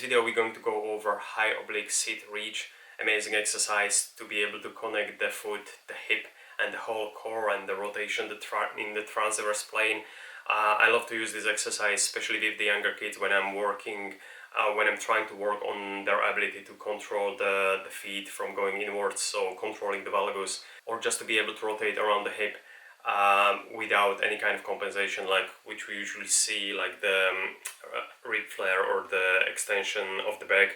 video we're going to go over high oblique sit reach, amazing exercise to be able to connect the foot, the hip and the whole core and the rotation in the transverse plane. I love to use this exercise especially with the younger kids when I'm working, when I'm trying to work on their ability to control the feet from going inwards, so controlling the valgus, or just to be able to rotate around the hip without any kind of compensation, like which we usually see, like the rib flare or the extension of the back.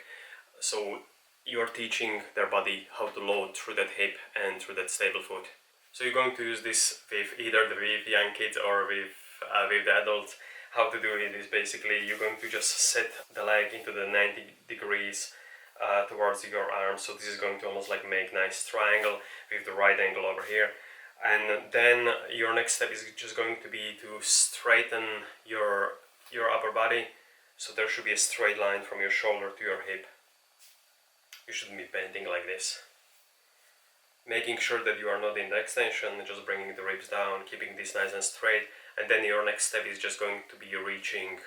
So you're teaching their body how to load through that hip and through that stable foot. So you're going to use this with either with young kids or with the adults. How to do it is basically you're going to just set the leg into the 90 degrees towards your arm. So this is going to almost like make nice triangle with the right angle over here. And then your next step is just going to be to straighten your upper body. So there should be a straight line from your shoulder to your hip. You shouldn't be bending like this. Making sure that you are not in the extension, just bringing the ribs down, keeping this nice and straight. And then your next step is just going to be reaching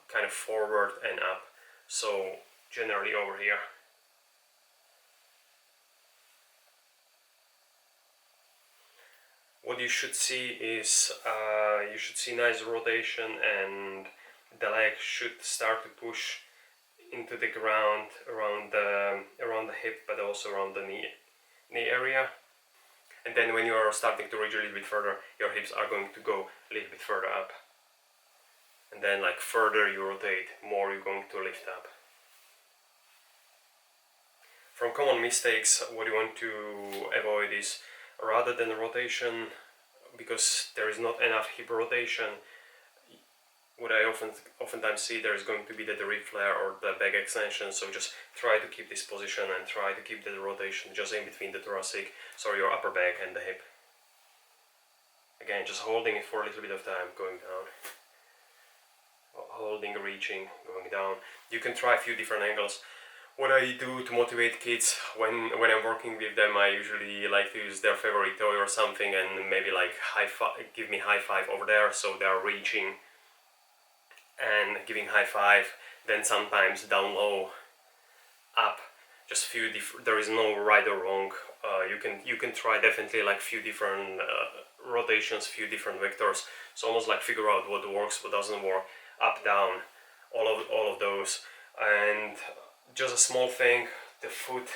kind of forward and up. So generally over here. What you should see is you should see nice rotation, and the leg should start to push into the ground around the hip, but also around the knee area. And then when you are starting to reach a little bit further, your hips are going to go a little bit further up. And then like further you rotate, more you're going to lift up. From common mistakes, what you want to avoid is, rather than rotation, because there is not enough hip rotation, what I oftentimes see there is going to be the rib flare or the back extension. So just try to keep this position and try to keep the rotation just in between the thoracic, so your upper back and the hip. Again, just holding it for a little bit of time, going down. Holding, reaching, going down. You can try a few different angles. What I do to motivate kids when I'm working with them, I usually like to use their favorite toy or something and maybe like give me high five over there, so they're reaching and giving high five. Then sometimes down low, up, just few different. There is no right or wrong. You can try definitely like few different rotations, few different vectors. So almost like figure out what works, what doesn't work. Up, down, all of those. And just a small thing, the foot.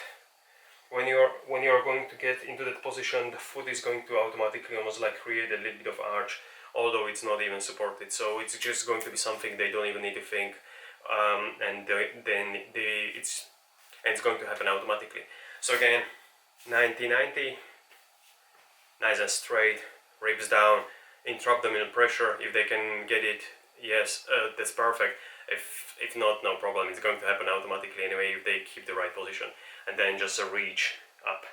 When you are going to get into that position, the foot is going to automatically almost like create a little bit of arch, although it's not even supported. So it's just going to be something they don't even need to think, and it's going to happen automatically. So again, 90-90, nice and straight, ribs down, intra-abdominal pressure. If they can get it, yes, that's perfect. If not, no problem. It's going to happen automatically anyway if they keep the right position. And then just a reach up.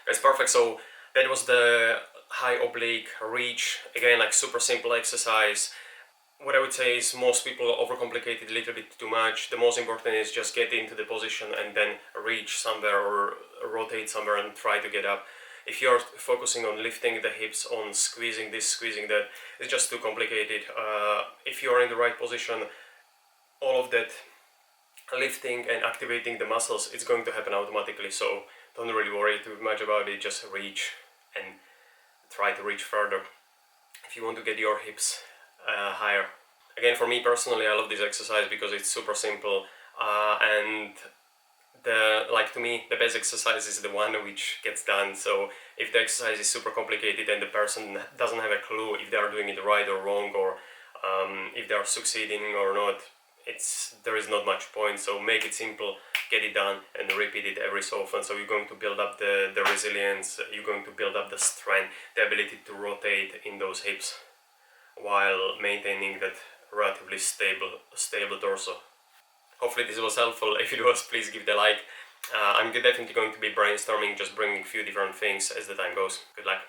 That's perfect. So that was the high oblique reach. Again, like super simple exercise. What I would say is most people overcomplicate it a little bit too much. The most important is just get into the position and then reach somewhere or rotate somewhere and try to get up. If you're focusing on lifting the hips, on squeezing this, squeezing that, it's just too complicated. If you're in the right position, all of that lifting and activating the muscles, it's going to happen automatically. So don't really worry too much about it. Just reach and try to reach further if you want to get your hips higher. Again, for me personally, I love this exercise because it's super simple, and to me, the best exercise is the one which gets done. So if the exercise is super complicated and the person doesn't have a clue if they are doing it right or wrong, or if they are succeeding or not, there is not much point. So make it simple, get it done, and repeat it every so often. So you're going to build up the resilience, you're going to build up the strength, the ability to rotate in those hips while maintaining that relatively stable torso. Hopefully this was helpful. If it was, please give it a like. I'm definitely going to be brainstorming, just bringing a few different things as the time goes. Good luck.